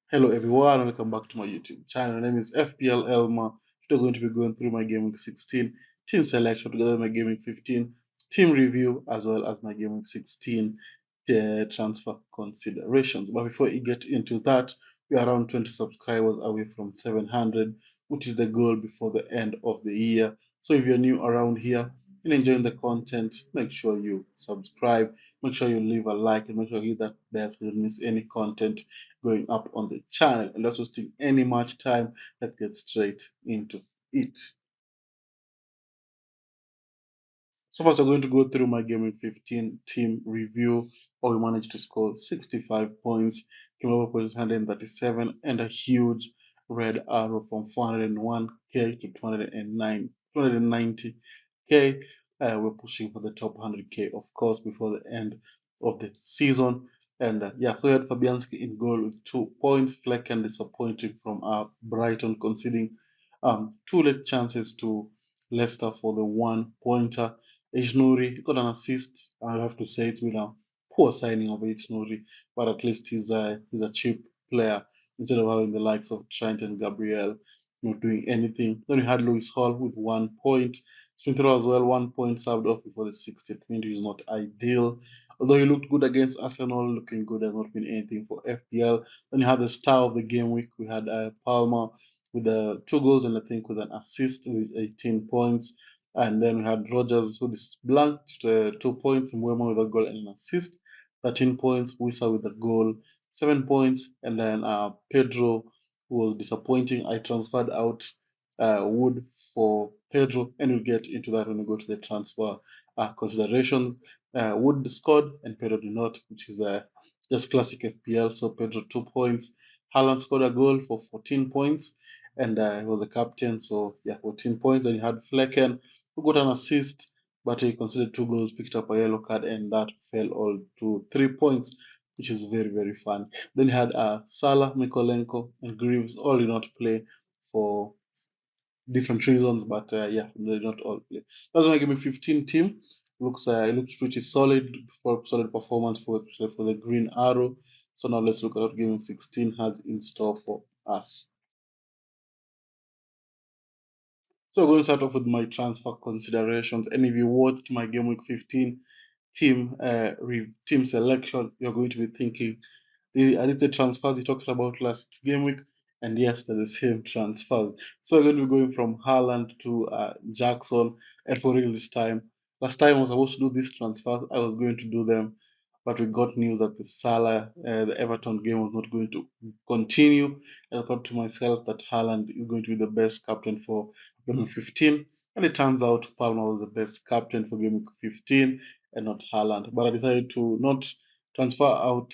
Hello everyone, and welcome back to my YouTube channel. My name is FPL Elma. Today we're going to be going through my Game Week 16 team selection together with my Game Week 15 team review as well as my Game Week 16 transfer considerations. But before we get into that, we are around 20 subscribers away from 700, which is the goal before the end of the year. So if you're new around here and enjoying the content, make sure you subscribe, make sure you leave a like, and make sure you hit that bell so you don't miss any content going up on the channel. And let's wasting any much time, let's get straight into it. So first, I'm going to go through my Game Week 15 team review. Where we managed to score 65 points, came over with 137, and a huge red arrow from 401k to 290k. We're pushing for the top 100k, of course, before the end of the season. And yeah, so we had Fabianski in goal with 2 points. Flecken disappointing from Brighton, conceding two late chances to Leicester for the 1 pointer. Ejnuri got an assist. I have to say it's been a poor signing of Ejnuri, but at least he's a cheap player instead of having the likes of Trent and Gabriel not doing anything. Then we had Lewis Hall with 1 point. Smith Rowe as well, 1 point served off before the 60th minute, which is not ideal. Although he looked good against Arsenal, looking good has not been anything for FPL. Then you had the star of the game week. We had Palmer with the 2 goals and I think with an assist with 18 points. And then we had Rogers who is blanked 2 points, Mbeumo with a goal and an assist, 13 points, Wissa with a goal, 7 points, and then Pedro who was disappointing. I transferred out Wood for Pedro, and we'll get into that when we go to the transfer considerations. Wood scored and Pedro did not, which is just classic FPL. So Pedro 2 points. Haaland scored a goal for 14 points, and he was the captain. So yeah, 14 points. Then you had Flecken who got an assist, but he conceded 2 goals, picked up a yellow card, and that fell all to 3 points, which is very, very fun. Then you had Salah, Mikolenko, and Greaves all did not play for different reasons, but yeah, they did not all play. That's why I give me 15 team. It looks pretty solid for solid performance for the Green Arrow. So now let's look at what Game 16 has in store for us. So we're going to start off with my transfer considerations. And if you watched my Game Week 15 team selection, you're going to be thinking, are these the transfers you talked about last game week? And yes, they're the same transfers. So we're going to be going from Haaland to Jackson, and for real this time. Last time I was supposed to do these transfers, I was going to do them, but we got news that the Everton game was not going to continue. And I thought to myself that Haaland is going to be the best captain for game week 15. And it turns out Palmer was the best captain for game week 15 and not Haaland. But I decided to not to transfer out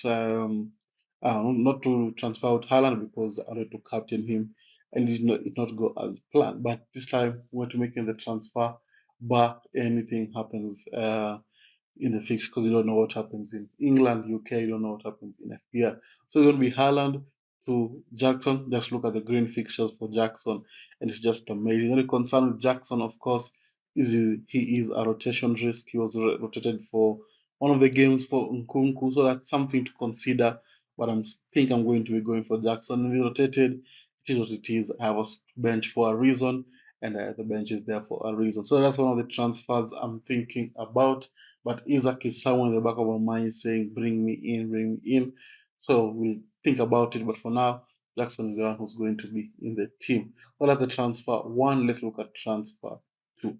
Haaland because I wanted to captain him and it did not go as planned. But this time we want to make the transfer, but anything happens in the fix because you don't know what happens in England, UK, you don't know what happens in FPL. So it's going to be Haaland to Jackson. Just look at the green fixtures for Jackson, and it's just amazing. The only concern with Jackson, of course, is he is a rotation risk. He was rotated for one of the games for Nkunku, so that's something to consider. But think I'm going to be going for Jackson. If he rotated, it is what it is. I have a bench for a reason, and the bench is there for a reason. So that's one of the transfers I'm thinking about. But Isaac is someone in the back of our mind saying, bring me in, bring me in. So we'll think about it. But for now, Jackson is the one who's going to be in the team. What are the transfer one? Let's look at transfer two.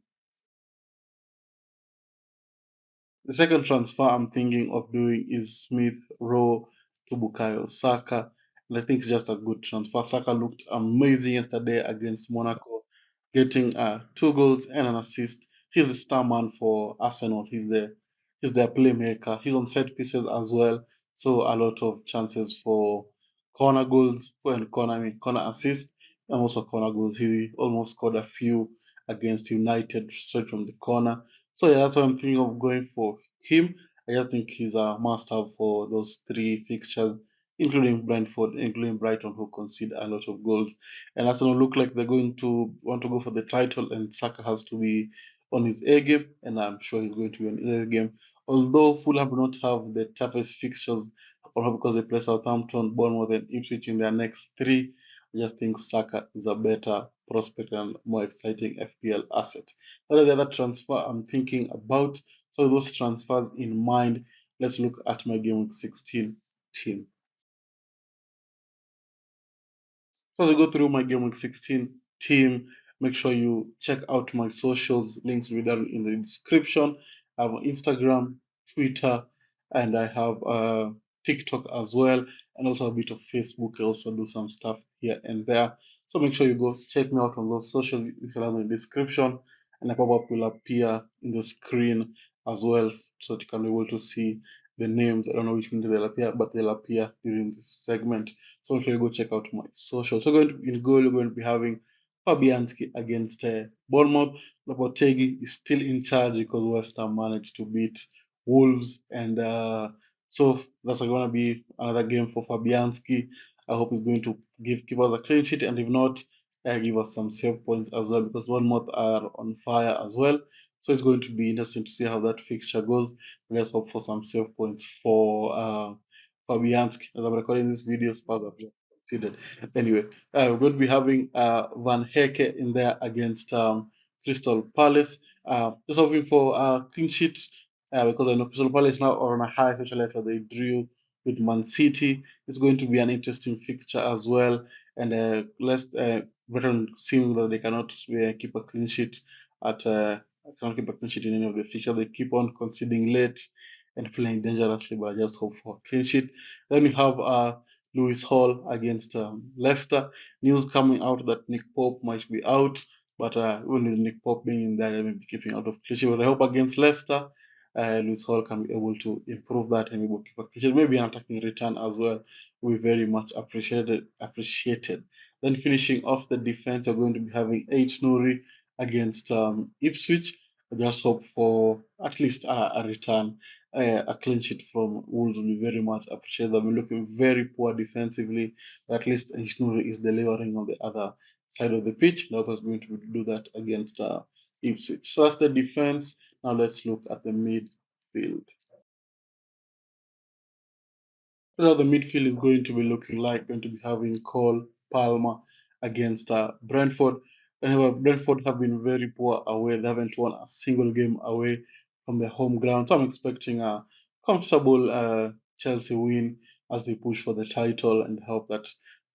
The second transfer I'm thinking of doing is Smith Rowe to Bukayo Saka. And I think it's just a good transfer. Saka looked amazing yesterday against Monaco, getting 2 goals and an assist. He's the star man for Arsenal. He's their playmaker. He's on set pieces as well. So a lot of chances for corner goals, corner assists, and also corner goals. He almost scored a few against United straight from the corner. So yeah, that's why I'm thinking of going for him. I just think he's a must-have for those 3 fixtures, including Brentford, including Brighton, who concede a lot of goals. And Arsenal look like they're going to want to go for the title, and Saka has to be on his A game, and I'm sure he's going to be on his A game. Although Fulham do not have the toughest fixtures or because they play Southampton, Bournemouth, and Ipswich in their next three. I just think Saka is a better prospect and more exciting FPL asset. That is the other transfer I'm thinking about. So those transfers in mind, let's look at my game week 16 team. So as I go through my Game Week 16 team, make sure you check out my socials. Links will be down in the description. I have Instagram, Twitter, and I have TikTok as well, and also a bit of Facebook. I also do some stuff here and there. So make sure you go check me out on those social links are down in the description, and a pop-up will appear in the screen as well, so that you can be able to see the names. I don't know which one they'll appear, but they'll appear during this segment. So make sure you go check out my social. So going to in goal, you're going to be having Fabianski against Bournemouth. Lopetegi is still in charge because West Ham managed to beat Wolves, and so that's going to be another game for Fabianski. I hope he's going to give us a clean sheet, and if not, give us some save points as well because Bournemouth are on fire as well. So it's going to be interesting to see how that fixture goes. Let's hope for some save points for Fabianski. As I'm recording this video, Spurs have just conceded. Anyway, we're going to be having Van Hecke in there against Crystal Palace. Just hoping for a clean sheet because I know Crystal Palace now are on a high, especially after they drew with Man City. It's going to be an interesting fixture as well. And less veteran seeing that they cannot keep a clean sheet at cannot keep a clean sheet in any of the fixtures. They keep on conceding late and playing dangerously, but I just hope for a clean sheet. Then we have Lewis Hall against Leicester. News coming out that Nick Pope might be out, but even with Nick Pope being in there, they may be keeping out of clean sheet. But I hope against Leicester, Lewis Hall can be able to improve that and be able to keep a clean sheet. Maybe an attacking return as well. We very much appreciated. Appreciated. Then finishing off the defense, we're going to be having H. Nouri against Ipswich. I just hope for at least a return. A clean sheet from Wolves will be very much appreciated. They've been looking very poor defensively, but at least Ishnuri is delivering on the other side of the pitch. Now that's going to do that against Ipswich. So that's the defense. Now let's look at the midfield. How the midfield is going to be looking like, going to be having Cole Palmer against Brentford. However, Brentford have been very poor away. They haven't won a single game away from their home ground. So I'm expecting a comfortable Chelsea win as they push for the title and hope that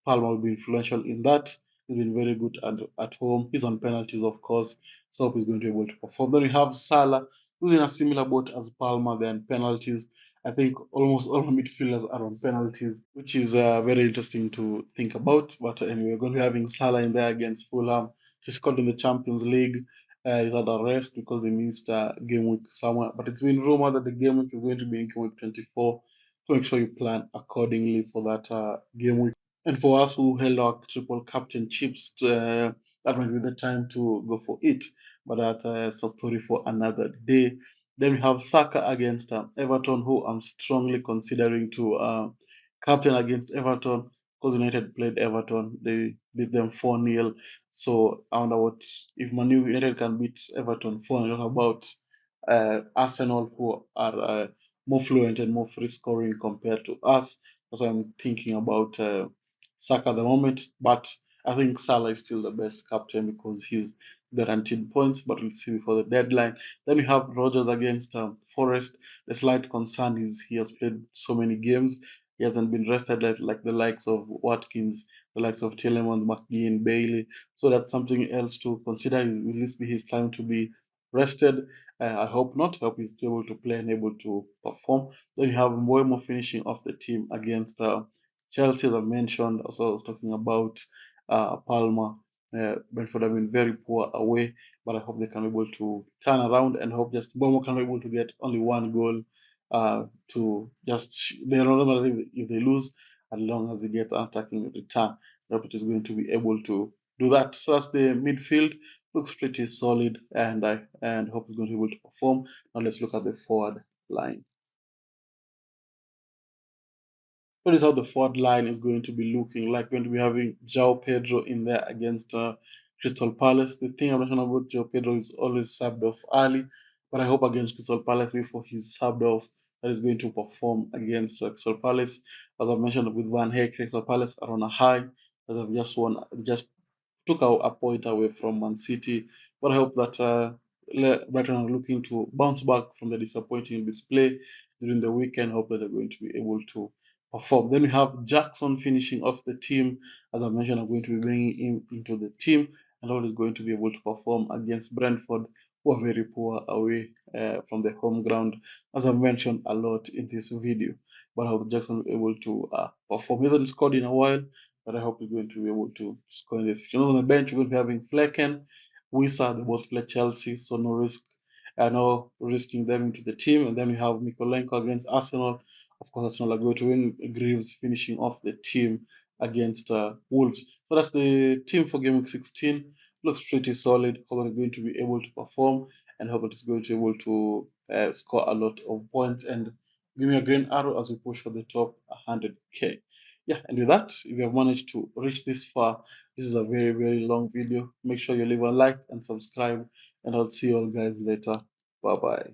Palmer will be influential in that. He's been very good at home. He's on penalties, of course. So I hope he's going to be able to perform. Then we have Salah, who's in a similar boat as Palmer, then penalties. I think almost all midfielders are on penalties, which is very interesting to think about. But anyway, we're going to be having Salah in there against Fulham. He scored in the Champions League. He's had a rest because they missed game week somewhere. But it's been rumored that the game week is going to be in game week 24. So make sure you plan accordingly for that game week. And for us who held our triple captainships, that might be the time to go for it. But that's a story for another day. Then we have Saka against Everton, who I'm strongly considering to captain against Everton because United played Everton. They beat them 4-0. So I wonder what if Man United can beat Everton 4-0 about Arsenal, who are more fluent and more free scoring compared to us. That's why I'm thinking about Saka at the moment. But I think Salah is still the best captain because he's guaranteed points, but we'll see before the deadline. Then we have Rogers against Forest. The slight concern is he has played so many games. He hasn't been rested like the likes of Watkins, the likes of Tielemans, McGinn, Bailey. So that's something else to consider. Will this be his time to be rested? I hope not. I hope he's able to play and able to perform. Then you have Mbuemo finishing off the team against Chelsea, as I mentioned. Also, I was talking about Palmer. Brentford have been very poor away, but I hope they can be able to turn around and hope just Bomo can be able to get only one goal to just they are not matter if they lose as long as they get attacking return. I hope it is going to be able to do that. So that's the midfield. Looks pretty solid and I and hope it's going to be able to perform. Now let's look at the forward line. What is how the forward line is going to be looking like. Going to be having João Pedro in there against Crystal Palace. The thing I mentioned about João Pedro is always subbed off early, but I hope against Crystal Palace before he's subbed off that is going to perform against Crystal Palace. As I mentioned with Van Hayek, Crystal Palace are on a high, as I've just took a point away from Man City. But I hope that Brighton are looking to bounce back from the disappointing display during the weekend. Hope that they're going to be able to perform. Then we have Jackson finishing off the team. As I mentioned, I'm going to be bringing him into the team, and how he's going to be able to perform against Brentford, who are very poor away from the home ground, as I've mentioned a lot in this video. But I hope Jackson will be able to perform. He hasn't scored in a while, but I hope he's going to be able to score in this fixture. On the bench, we're going to be having Flecken, Wissa, they both play Chelsea, so no risk. No risking them into the team. And then we have Mikolenko against Arsenal. Of course, Arsenal are going to win. Greaves finishing off the team against Wolves. So that's the team for Game Week 16. Looks pretty solid. Hope it's going to be able to perform, and hope it's going to be able to score a lot of points and give me a green arrow as we push for the top 100k. Yeah, and with that, if you have managed to reach this far, this is a very, very long video. Make sure you leave a like and subscribe, and I'll see you all guys later. Bye bye.